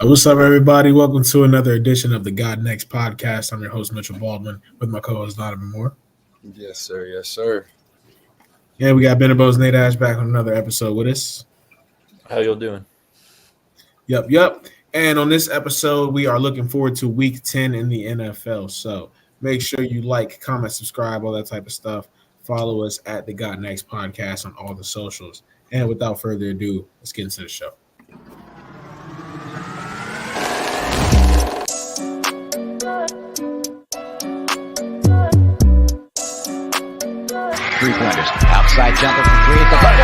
What's up, everybody? Welcome to another edition of the God Next podcast. I'm your host, Mitchell Baldwin, with my co-host, Donovan Moore. Yes, sir. Yes, sir. And we got Benabos Nate Ash back on another episode with us. How y'all doing? Yep. And on this episode, we are looking forward to Week 10 in the NFL. So make sure you like, comment, subscribe, all that type of stuff. Follow us at the God Next podcast on all the socials. And without further ado, let's get into the show. Three-pointers. Outside jumper for three at the buzzer.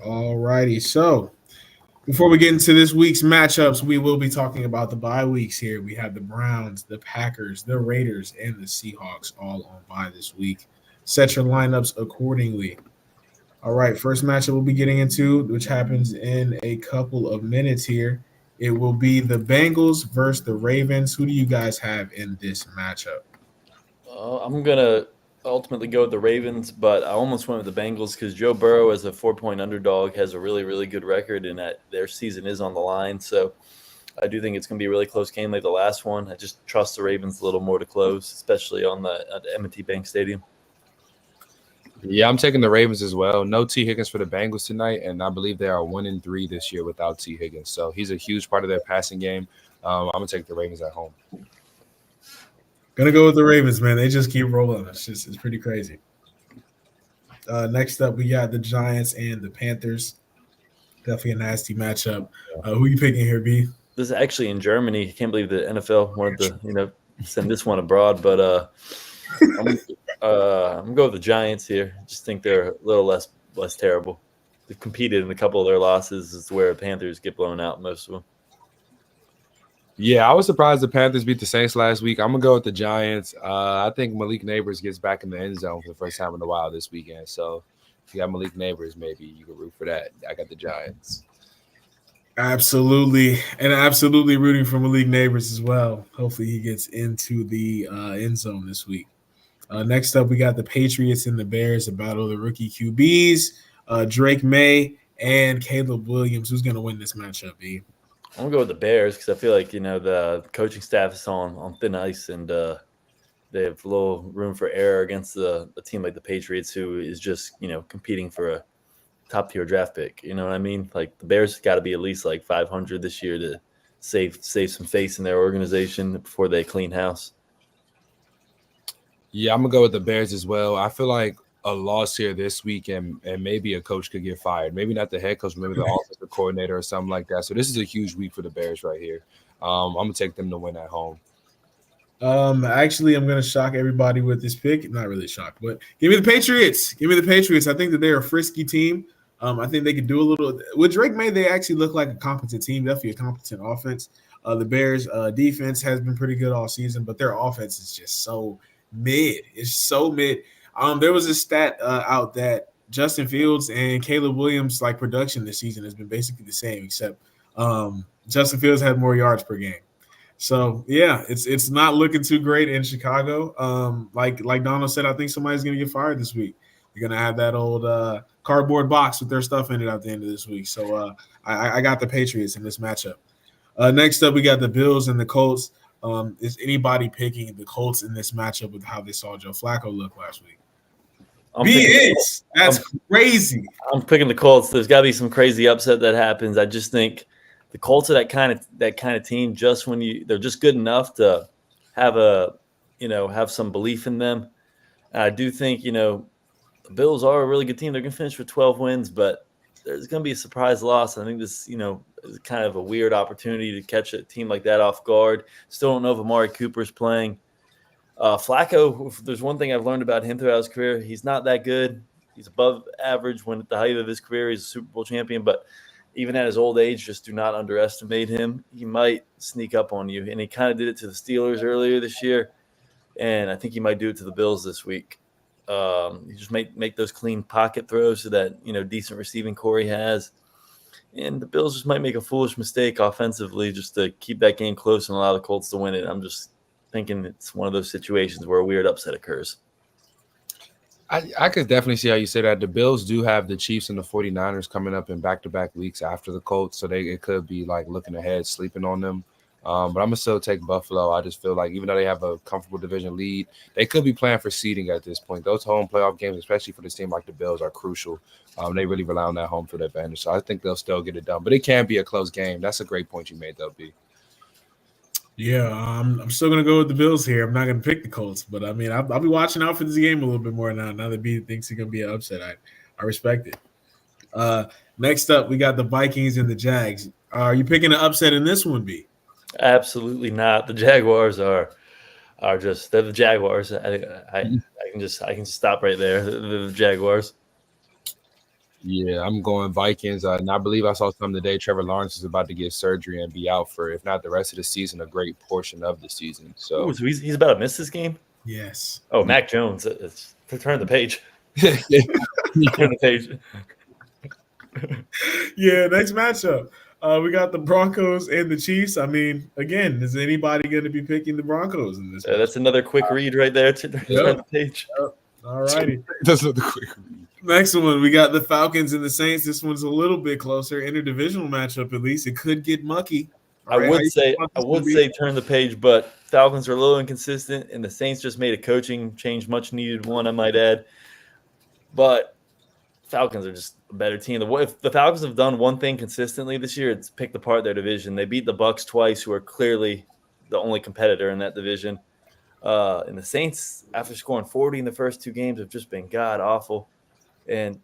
Alrighty, so before we get into this week's matchups, we will be talking about the bye weeks here. We have the Browns, the Packers, the Raiders, and the Seahawks all on bye this week. Set your lineups accordingly. All right, first matchup we'll be getting into, which happens in a couple of minutes here. It will be the Bengals versus the Ravens. Who do you guys have in this matchup? I'm going to ultimately go with the Ravens, but I almost went with the Bengals because Joe Burrow, as a 4-point underdog, has a really, really good record, and that their season is on the line. So I do think it's going to be a really close game like the last one. I just trust the Ravens a little more to close, especially at the M&T Bank Stadium. Yeah, I'm taking the Ravens as well. No T. Higgins for the Bengals tonight, and I believe they are 1-3 this year without T. Higgins. So he's a huge part of their passing game. I'm going to take the Ravens at home. Gonna go with the Ravens, man. They just keep rolling. It's pretty crazy. Next up, we got the Giants and the Panthers. Definitely a nasty matchup. Who you picking here, B? This is actually in Germany. I can't believe the NFL wanted to, send this one abroad, but I'm going with the Giants here. I just think they're a little less terrible. They've competed in a couple of their losses. Is where the Panthers get blown out most of them. Yeah, I was surprised the Panthers beat the Saints last week. I'm going to go with the Giants. I think Malik Neighbors gets back in the end zone for the first time in a while this weekend. So if you got Malik Neighbors, maybe you can root for that. I got the Giants. Absolutely. And absolutely rooting for Malik Neighbors as well. Hopefully he gets into the end zone this week. Next up, we got the Patriots and the Bears, a battle of the rookie QBs, Drake May and Caleb Williams. Who's going to win this matchup, B? I'm going to go with the Bears because I feel like, the coaching staff is on thin ice, and they have a little room for error against a team like the Patriots, who is just, competing for a top-tier draft pick. You know what I mean? Like, the Bears got to be at least like 500 this year to save some face in their organization before they clean house. Yeah, I'm going to go with the Bears as well. I feel like a loss here this week and maybe a coach could get fired. Maybe not the head coach, maybe the offensive coordinator or something like that. So this is a huge week for the Bears right here. I'm going to take them to win at home. Actually, I'm going to shock everybody with this pick. Not really shocked, but give me the Patriots. Give me the Patriots. I think that they're a frisky team. I think they could do a little – with Drake May, they actually look like a competent team, definitely a competent offense. The Bears' defense has been pretty good all season, but their offense is just so mid. It's so mid. There was a stat out that Justin Fields and Caleb Williams' production this season has been basically the same, except Justin Fields had more yards per game. So yeah, it's not looking too great in Chicago. Like Donald said, I think somebody's gonna get fired this week. They're gonna have that old cardboard box with their stuff in it at the end of this week. So I got the Patriots in this matchup. Next up, we got the Bills and the Colts. Is anybody picking the Colts in this matchup with how they saw Joe Flacco look last week? That's crazy. I'm picking the Colts. There's got to be some crazy upset that happens. I just think the Colts are that kind of team. Just when they're just good enough to have some belief in them. And I do think the Bills are a really good team. They're going to finish with 12 wins, but there's going to be a surprise loss. I think this is kind of a weird opportunity to catch a team like that off guard. Still don't know if Amari Cooper's playing. Flacco, if there's one thing I've learned about him throughout his career, he's not that good. He's above average when at the height of his career. He's a Super Bowl champion, but even at his old age, just do not underestimate him. He might sneak up on you, and he kind of did it to the Steelers earlier this year, and I think he might do it to the Bills this week. He just make those clean pocket throws to that decent receiving core he has. And the Bills just might make a foolish mistake offensively just to keep that game close and allow the Colts to win it. I'm just thinking it's one of those situations where a weird upset occurs. I could definitely see how you say that. The Bills do have the Chiefs and the 49ers coming up in back-to-back weeks after the Colts, so it could be like looking ahead, sleeping on them. But I'm going to still take Buffalo. I just feel like even though they have a comfortable division lead, they could be playing for seeding at this point. Those home playoff games, especially for this team like the Bills, are crucial. They really rely on that home field advantage. So I think they'll still get it done. But it can be a close game. That's a great point you made, though, B. Yeah, I'm still going to go with the Bills here. I'm not going to pick the Colts. But, I mean, I'll be watching out for this game a little bit more now. Now that B thinks it's going to be an upset, I respect it. Next up, we got the Vikings and the Jags. Are you picking an upset in this one, B? Absolutely not. The Jaguars are just – they're the Jaguars. I can just stop right there. The Jaguars. Yeah, I'm going Vikings. And I believe I saw something today. Trevor Lawrence is about to get surgery and be out for, if not the rest of the season, a great portion of the season. So he's about to miss this game? Yes. Oh, Mac Jones. Turn the page. Turn the page. Yeah, next matchup. We got the Broncos and the Chiefs. I mean, again, is anybody going to be picking the Broncos in this? That's another quick read right there. Turn the page. All righty. That's another quick read. Next one, we got the Falcons and the Saints. This one's a little bit closer. Interdivisional matchup, at least. It could get mucky. I would say turn the page, but Falcons are a little inconsistent, and the Saints just made a coaching change, much needed one, I might add. But Falcons are just a better team. If the Falcons have done one thing consistently this year, it's picked apart their division. They beat the Bucs twice, who are clearly the only competitor in that division. And the Saints, after scoring 40 in the first two games, have just been god awful. And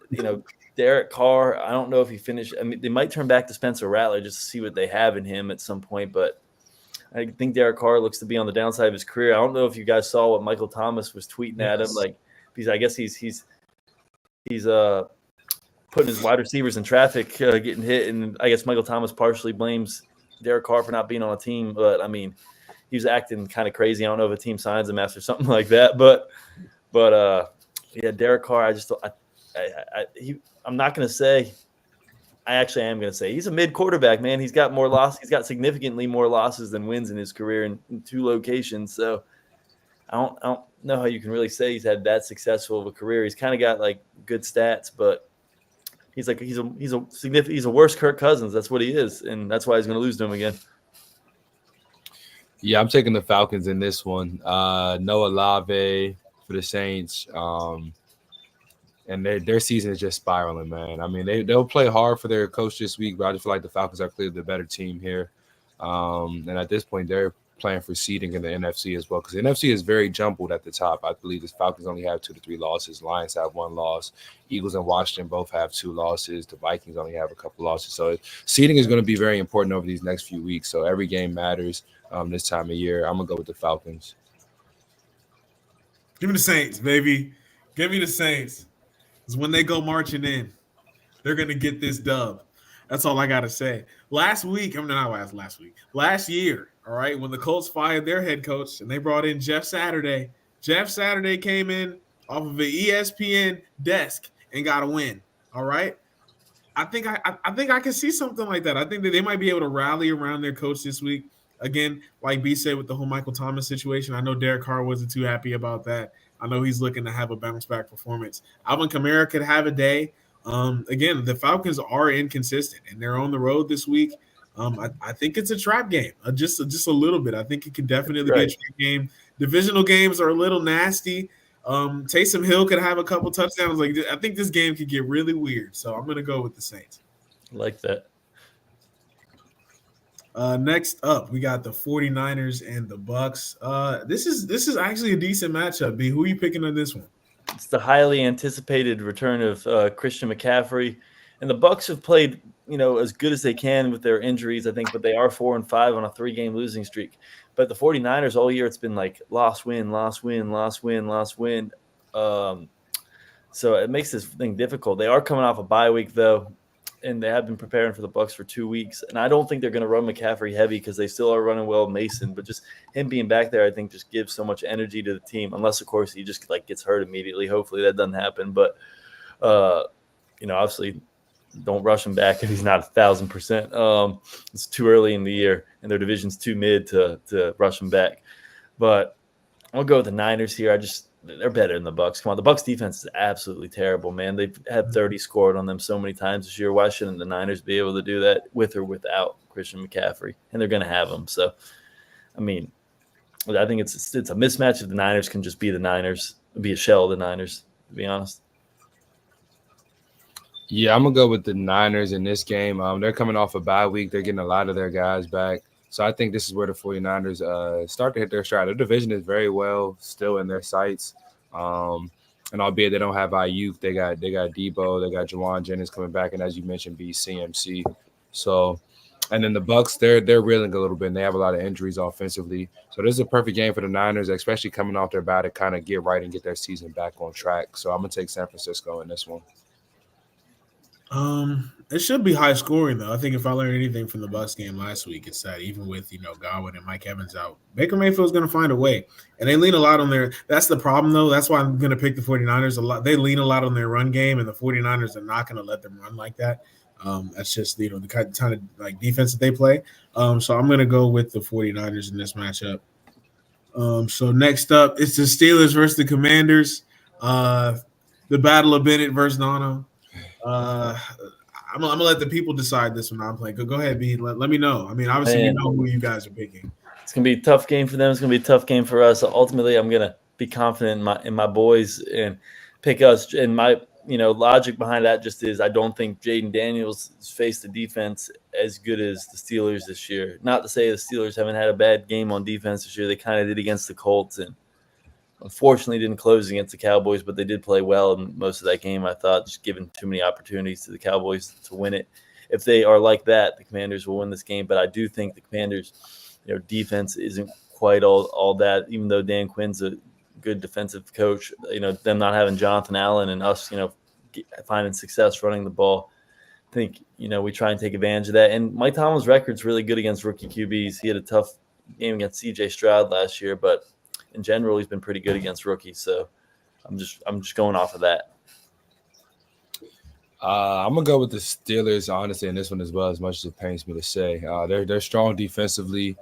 Derek Carr, I don't know if he finished. I mean, they might turn back to Spencer Rattler just to see what they have in him at some point. But I think Derek Carr looks to be on the downside of his career. I don't know if you guys saw what Michael Thomas was tweeting at him, because I guess he's putting his wide receivers in traffic, getting hit, and I guess Michael Thomas partially blames Derek Carr for not being on a team. But I mean, he was acting kind of crazy. I don't know if a team signs him after something like that, but yeah, Derek Carr. I'm not going to say. I actually am going to say he's a mid quarterback, man. He's got more losses. He's got significantly more losses than wins in his career in two locations. So I don't know how you can really say he's had that successful of a career. He's kind of got like good stats, but he's a worse Kirk Cousins. That's what he is, and that's why he's going to lose to him again. Yeah, I'm taking the Falcons in this one. Noah Olave for the Saints. And their season is just spiraling, man. I mean, they'll play hard for their coach this week, but I just feel like the Falcons are clearly the better team here. And at this point, they're playing for seeding in the NFC as well, because the NFC is very jumbled at the top. I believe the Falcons only have 2 to 3 losses. Lions have 1 loss. Eagles and Washington both have 2 losses. The Vikings only have a couple losses. So seeding is going to be very important over these next few weeks. So every game matters this time of year. I'm going to go with the Falcons. Give me the Saints, baby. Give me the Saints. Because when they go marching in, they're going to get this dub. That's all I got to say. Last year, all right, when the Colts fired their head coach and they brought in Jeff Saturday came in off of an ESPN desk and got a win, all right? I think I can see something like that. I think that they might be able to rally around their coach this week. Again, like B said with the whole Michael Thomas situation, I know Derek Carr wasn't too happy about that. I know he's looking to have a bounce-back performance. Alvin Kamara could have a day. Again, the Falcons are inconsistent, and they're on the road this week. I think it's a trap game, just a little bit. I think it could definitely be a trap game. Divisional games are a little nasty. Taysom Hill could have a couple touchdowns. I think this game could get really weird, so I'm going to go with the Saints. Like that. Next up, we got the 49ers and the Bucks. This is actually a decent matchup, B. Who are you picking on this one? It's the highly anticipated return of Christian McCaffrey. And the Bucks have played, as good as they can with their injuries, I think, but they are 4-5 on a 3-game losing streak. But the 49ers all year, it's been like loss, win, loss, win, loss, win, loss, win. So it makes this thing difficult. They are coming off a bye week, though, and they have been preparing for the Bucks for 2 weeks. And I don't think they're going to run McCaffrey heavy because they still are running well Mason. But just him being back there, I think, just gives so much energy to the team. Unless, of course, he just gets hurt immediately. Hopefully that doesn't happen. But obviously don't rush him back if he's not 1,000%. It's too early in the year, and their division's too mid to rush him back. But I'll go with the Niners here. They're better than the Bucs. Come on, the Bucs defense is absolutely terrible, man. They've had 30 scored on them so many times this year. Why shouldn't the Niners be able to do that with or without Christian McCaffrey? And they're going to have him. So, I mean, I think it's a mismatch if the Niners can just be the Niners, be a shell of the Niners, to be honest. Yeah, I'm going to go with the Niners in this game. They're coming off a bye week. They're getting a lot of their guys back. So I think this is where the 49ers start to hit their stride. Their division is very well still in their sights. And albeit they don't have Ayuk, they got Debo, they got Juwan Jennings coming back, and as you mentioned, CMC. So, and then the Bucs, they're reeling a little bit, and they have a lot of injuries offensively. So this is a perfect game for the Niners, especially coming off their bye to kind of get right and get their season back on track. So I'm gonna take San Francisco in this one. It should be high scoring though. I think if I learned anything from the Bucs game last week, it's that even with Godwin and Mike Evans out, Baker Mayfield's going to find a way, and they lean a lot on their. That's the problem though. That's why I'm going to pick the 49ers a lot. They lean a lot on their run game, and the 49ers are not going to let them run like that. That's just the kind of like defense that they play. So I'm going to go with the 49ers in this matchup. So next up, it's the Steelers versus the Commanders. The battle of Bennett versus Nono. I'm gonna let the people decide this one. I'm playing. Go ahead, B. Let me know. I mean, obviously, you know who you guys are picking. It's gonna be a tough game for them. It's gonna be a tough game for us. Ultimately, I'm gonna be confident in my boys and pick us. And my logic behind that just is I don't think Jaden Daniels has faced a defense as good as the Steelers this year. Not to say the Steelers haven't had a bad game on defense this year. They kind of did against the Colts and unfortunately didn't close against the Cowboys, but they did play well in most of that game, I thought, just giving too many opportunities to the Cowboys to win it. If they are like that, the Commanders will win this game. But I do think the Commanders, defense isn't quite all that, even though Dan Quinn's a good defensive coach. Them not having Jonathan Allen and us, finding success running the ball. I think, we try and take advantage of that. And Mike Tomlin's record's really good against rookie QBs. He had a tough game against C.J. Stroud last year, but in general, he's been pretty good against rookies. So I'm just going off of that. I'm gonna go with the Steelers, honestly, in this one as well. As much as it pains me to say, they're strong defensively,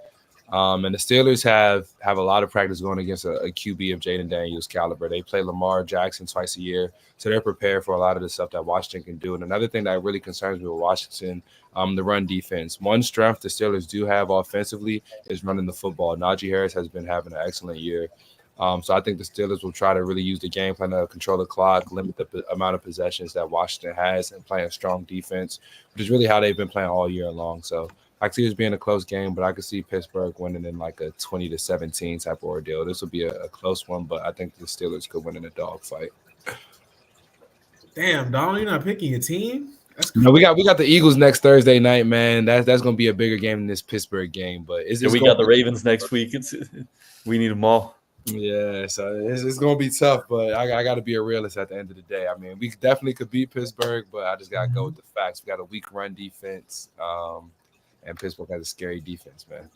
and the Steelers have a lot of practice going against a QB of Jaden Daniels' caliber. They play Lamar Jackson twice a year, so they're prepared for a lot of the stuff that Washington can do. And another thing that really concerns me with Washington, the run defense. One strength the Steelers do have offensively is running the football. Najee Harris has been having an excellent year. So I think the Steelers will try to really use the game plan to control the clock, limit the amount of possessions that Washington has, and play a strong defense, which is really how they've been playing all year long. So I can see this being a close game, but I could see Pittsburgh winning in like a 20-17 type of ordeal. This will be a close one, but I think the Steelers could win in a dogfight. Damn, Donald, you're not picking a team? No, we got the Eagles next Thursday night, man. That's going to be a bigger game than this Pittsburgh game. But we got the Ravens next week. We need them all. Yeah, so it's going to be tough, but I got to be a realist at the end of the day. I mean, we definitely could beat Pittsburgh, but I just got to go with the facts. We got a weak run defense, and Pittsburgh has a scary defense, man.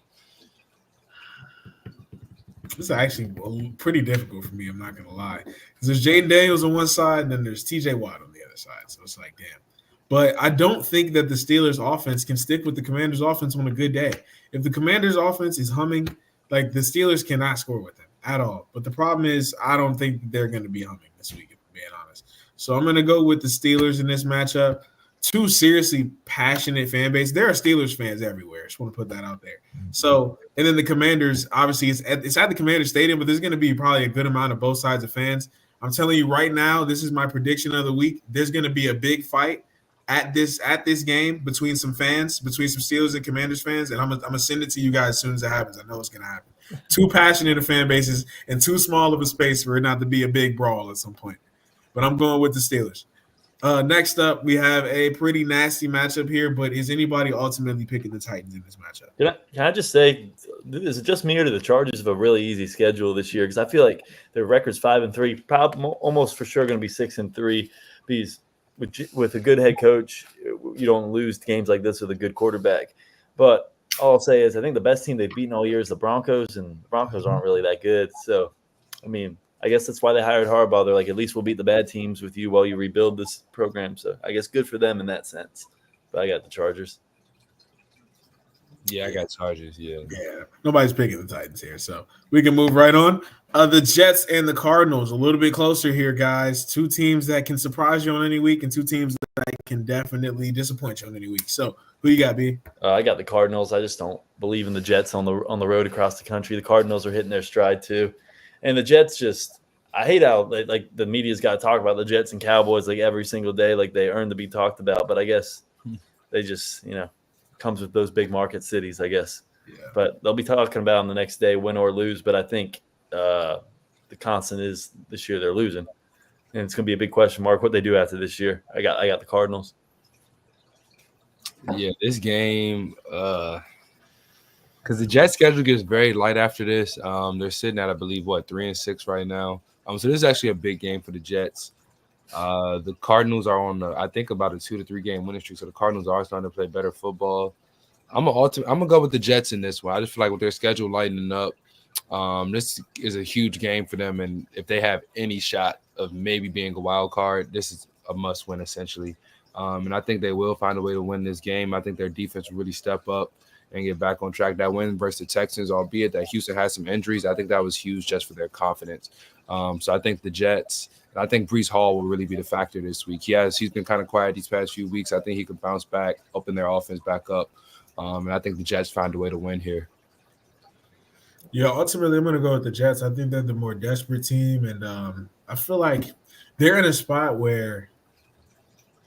This is actually pretty difficult for me, I'm not going to lie. Because there's Jaden Daniels on one side, and then there's T.J. Watt on the other side. So it's like, damn. But I don't think that the Steelers' offense can stick with the Commanders' offense on a good day. If the Commanders' offense is humming, like the Steelers cannot score with them at all. But the problem is I don't think they're going to be humming this week, if I'm being honest. So I'm going to go with the Steelers in this matchup. Two seriously passionate fan base. There are Steelers fans everywhere. Just want to put that out there. So, and then the Commanders, obviously, it's at the Commander Stadium, but there's going to be probably a good amount of both sides of fans. I'm telling you right now, this is my prediction of the week. There's going to be a big fight at this game between some fans, between some Steelers and Commanders fans, and I'm gonna send it to you guys as soon as it happens. I know it's gonna happen. Too passionate of fan bases and too small of a space for it not to be a big brawl at some point. But I'm going with the Steelers. Next up, we have a pretty nasty matchup here, but is anybody ultimately picking the Titans in this matchup? Can I just say, is it just me or do the Chargers have a really easy schedule this year? Because I feel like their record's 5-3, probably almost for sure going to be 6-3. Because with a good head coach, you don't lose games like this with a good quarterback. But all I'll say is I think the best team they've beaten all year is the Broncos, and the Broncos aren't really that good. So, I mean, I guess that's why they hired Harbaugh. They're like, at least we'll beat the bad teams with you while you rebuild this program. So I guess good for them in that sense. But I got the Chargers. Yeah, I got Chargers. Yeah. Nobody's picking the Titans here, so we can move right on. The Jets and the Cardinals, a little bit closer here, guys. Two teams that can surprise you on any week, and two teams that can definitely disappoint you on any week. So, who you got, B? I got the Cardinals. I just don't believe in the Jets on the road across the country. The Cardinals are hitting their stride too, and the Jets just. I hate how like the media's got to talk about the Jets and Cowboys like every single day, like they earn to be talked about. But I guess they just comes with those big market cities, I guess. Yeah. But they'll be talking about them the next day, win or lose. But I think the constant is this year they're losing, and it's going to be a big question mark what they do after this year. I got the Cardinals. Yeah, this game, because the Jets' schedule gets very light after this. They're sitting at, I believe, 3-6 right now. So this is actually a big game for the Jets. The Cardinals are on, I think, about a 2 to 3 game winning streak. So the Cardinals are starting to play better football. I'm gonna go with the Jets in this one. I just feel like with their schedule lightening up, this is a huge game for them. And if they have any shot of maybe being a wild card, this is a must win essentially. And I think they will find a way to win this game. I think their defense will really step up and get back on track. That win versus the Texans, albeit that Houston has some injuries, I think that was huge just for their confidence. So I think the Jets, and I think Breece Hall will really be the factor this week. He's been kind of quiet these past few weeks. I think he can bounce back, open their offense back up. And I think the Jets find a way to win here. Yeah, ultimately, I'm going to go with the Jets. I think they're the more desperate team, and I feel like they're in a spot where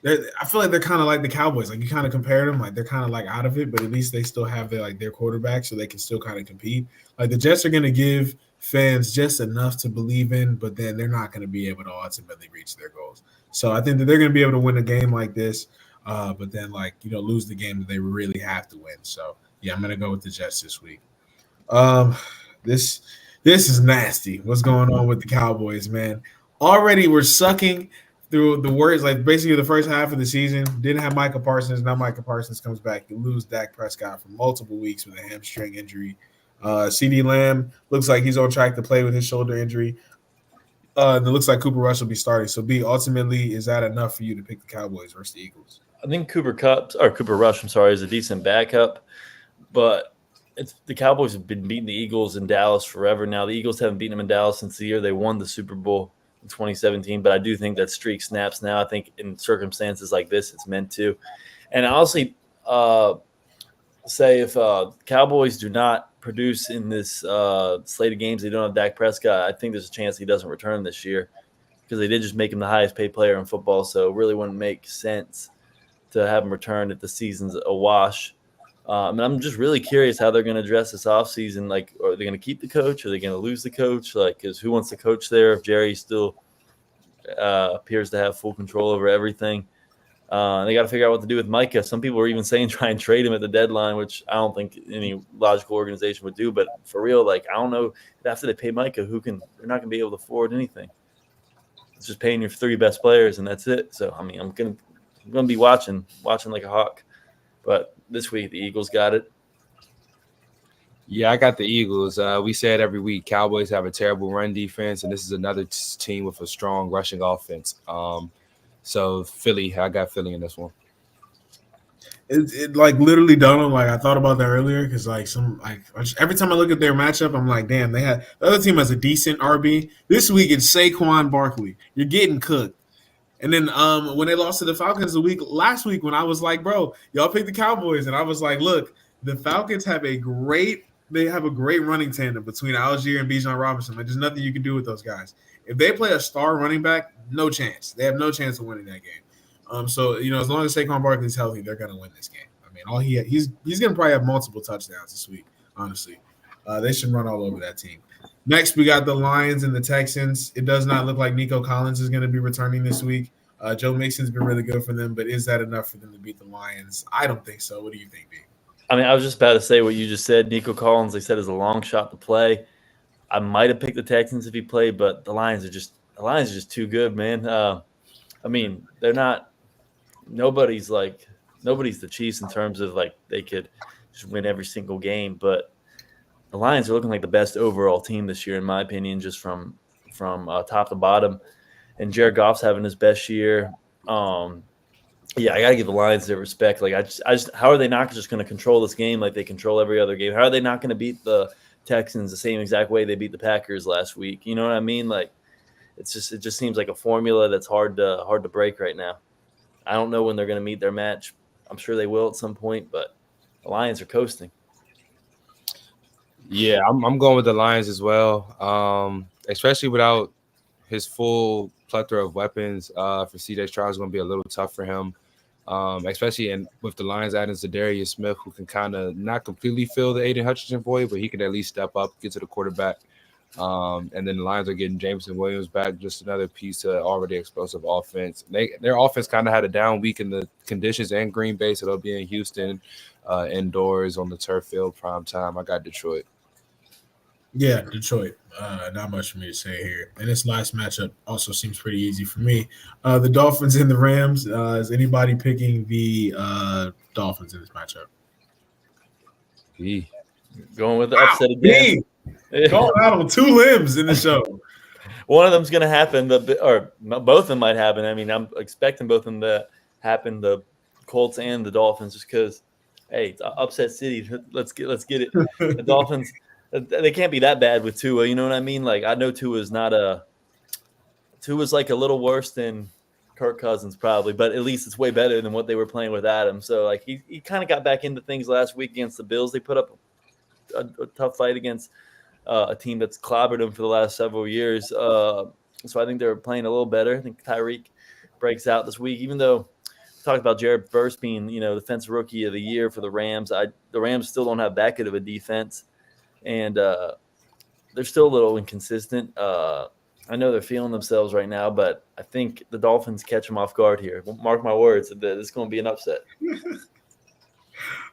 I feel like they're kind of like the Cowboys. Like, you kind of compare them, like they're kind of like out of it, but at least they still have their quarterback, so they can still kind of compete. Like, the Jets are going to give fans just enough to believe in, but then they're not going to be able to ultimately reach their goals. So I think that they're going to be able to win a game like this, but then lose the game that they really have to win. So yeah, I'm going to go with the Jets this week. This is nasty. What's going on with the Cowboys, man? Already we're sucking through the words, like basically the first half of the season. Didn't have Micah Parsons. Now Micah Parsons comes back. You lose Dak Prescott for multiple weeks with a hamstring injury. CD Lamb looks like he's on track to play with his shoulder injury. It looks like Cooper Rush will be starting. So, B, ultimately, is that enough for you to pick the Cowboys versus the Eagles? I think Cooper Rush, is a decent backup, but the Cowboys have been beating the Eagles in Dallas forever now. The Eagles haven't beaten them in Dallas since the year they won the Super Bowl in 2017, but I do think that streak snaps now. I think in circumstances like this, it's meant to. And I honestly say if Cowboys do not produce in this slate of games, they don't have Dak Prescott, I think there's a chance he doesn't return this year because they did just make him the highest paid player in football, so it really wouldn't make sense to have him return if the season's a wash. And I'm just really curious how they're going to address this offseason. Like, are they going to keep the coach? Are they going to lose the coach? Like, because who wants to coach there if Jerry still appears to have full control over everything? They got to figure out what to do with Micah. Some people are even saying try and trade him at the deadline, which I don't think any logical organization would do. But for real, like, I don't know. After they pay Micah, they're not going to be able to afford anything. It's just paying your 3 best players, and that's it. So, I mean, I'm gonna be watching like a hawk. But this week, the Eagles got it. Yeah, I got the Eagles. We said every week Cowboys have a terrible run defense, and this is another team with a strong rushing offense. So Philly, I got Philly in this one. It literally dawned on, I thought about that earlier because every time I look at their matchup, I'm like, damn, the other team has a decent RB. This week it's Saquon Barkley. You're getting cooked. And then when they lost to the Falcons last week, when I was like, bro, y'all picked the Cowboys, and I was like, look, the Falcons have a great running tandem between Algier and Bijan Robinson. There's nothing you can do with those guys. If they play a star running back, no chance. They have no chance of winning that game. So as long as Saquon Barkley's healthy, they're gonna win this game. I mean, he's gonna probably have multiple touchdowns this week. Honestly, they should run all over that team. Next, we got the Lions and the Texans. It does not look like Nico Collins is going to be returning this week. Joe Mixon's been really good for them, but is that enough for them to beat the Lions? I don't think so. What do you think, B? I mean, I was just about to say what you just said. Nico Collins, they said, is a long shot to play. I might have picked the Texans if he played, but the Lions are just too good, man. I mean, they're not – nobody's the Chiefs in terms of, they could just win every single game, but – the Lions are looking like the best overall team this year, in my opinion, just from from top to bottom. And Jared Goff's having his best year. Yeah, I got to give the Lions their respect. Like, I just, how are they not just going to control this game like they control every other game? How are they not going to beat the Texans the same exact way they beat the Packers last week? You know what I mean? Like, it just seems like a formula that's hard to break right now. I don't know when they're going to meet their match. I'm sure they will at some point, but the Lions are coasting. Yeah, I'm going with the Lions as well. Especially without his full plethora of weapons. For CJ Stroud is going to be a little tough for him. Especially with the Lions adding Zadarius Smith, who can kind of not completely fill the Aiden Hutchinson void, but he can at least step up, get to the quarterback. And then the Lions are getting Jameson Williams back, just another piece of already explosive offense. Their offense kind of had a down week in the conditions in Green Bay, so they'll be in Houston indoors on the turf field, prime time. I got Detroit. Yeah, Detroit. Not much for me to say here. And this last matchup also seems pretty easy for me. The Dolphins and the Rams. Is anybody picking the Dolphins in this matchup? B. Going with the upset again. Going out on two limbs in the show. One of them's going to happen, or both of them might happen. I mean, I'm expecting both of them to happen, the Colts and the Dolphins, just because, hey, it's upset city. Let's get it. The Dolphins, they can't be that bad with Tua. You know what I mean? Like, I know Tua's like a little worse than Kirk Cousins probably, but at least it's way better than what they were playing with Adam. So, like, he kind of got back into things last week against the Bills. They put up a tough fight against a team that's clobbered them for the last several years. So I think they're playing a little better. I think Tyreek breaks out this week, even though we talked about Jared Verse being, defensive rookie of the year for the Rams. The Rams still don't have that good of a defense, and they're still a little inconsistent. I know they're feeling themselves right now, but I think the Dolphins catch them off guard here. Mark my words, it's going to be an upset.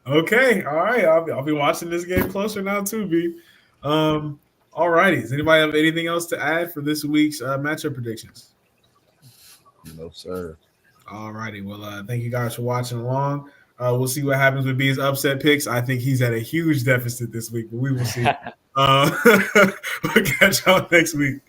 Okay, all right. I'll be watching this game closer now too, B. All righty. Does anybody have anything else to add for this week's matchup predictions? No, sir. All righty. Well, thank you guys for watching along. We'll see what happens with B's upset picks. I think he's at a huge deficit this week, but we will see. We'll catch y'all next week.